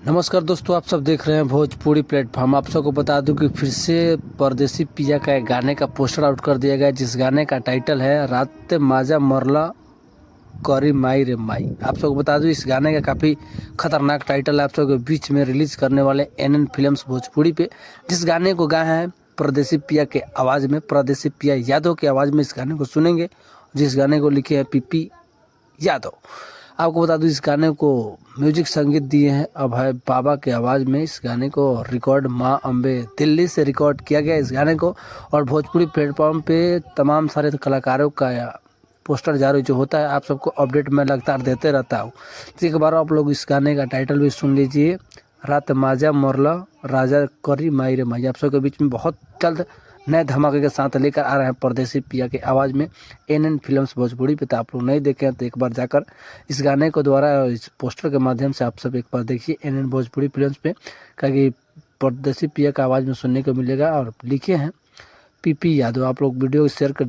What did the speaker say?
नमस्कार दोस्तों, आप सब देख रहे हैं भोजपुरी प्लेटफॉर्म। आप सबको बता दूं कि फिर से परदेसी पिया का एक गाने का पोस्टर आउट कर दिया गया, जिस गाने का टाइटल है रात माजा मरला करी माई रे माई। आप सबको बता दूं इस गाने का काफ़ी खतरनाक टाइटल है, आप सबके बीच में रिलीज करने वाले एनएन फिल्म्स भोजपुरी पे। जिस गाने को गाया है परदेसी पिया के आवाज़ में, परदेसी पिया यादव की आवाज़ में इस गाने को सुनेंगे। जिस गाने को लिखे हैं पीपी यादव। आपको बता दूं इस गाने को म्यूजिक संगीत दिए हैं अभय बाबा के आवाज़ में। इस गाने को रिकॉर्ड माँ अम्बे दिल्ली से रिकॉर्ड किया गया इस गाने को। और भोजपुरी प्लेटफॉर्म पे तमाम सारे कलाकारों का पोस्टर जारी जो होता है, आप सबको अपडेट मैं लगातार देते रहता हूँ। तो एक बार आप लोग इस गाने का टाइटल भी सुन लीजिए, रात माजा मोरला राजा करी माई रे माई। आप सबके बीच में बहुत जल्द नए धमाके के साथ लेकर आ रहे हैं परदेसी पिया की आवाज़ में एनएन फिल्म्स भोजपुरी पे। तो आप लोग नहीं देखे हैं तो एक बार जाकर इस गाने को द्वारा इस पोस्टर के माध्यम से आप सब एक बार देखिए एनएन भोजपुरी फिल्म्स पे, क्योंकि परदेसी पिया का आवाज़ में सुनने को मिलेगा। और लिखे हैं पीपी यादव। आप लोग वीडियो शेयर कर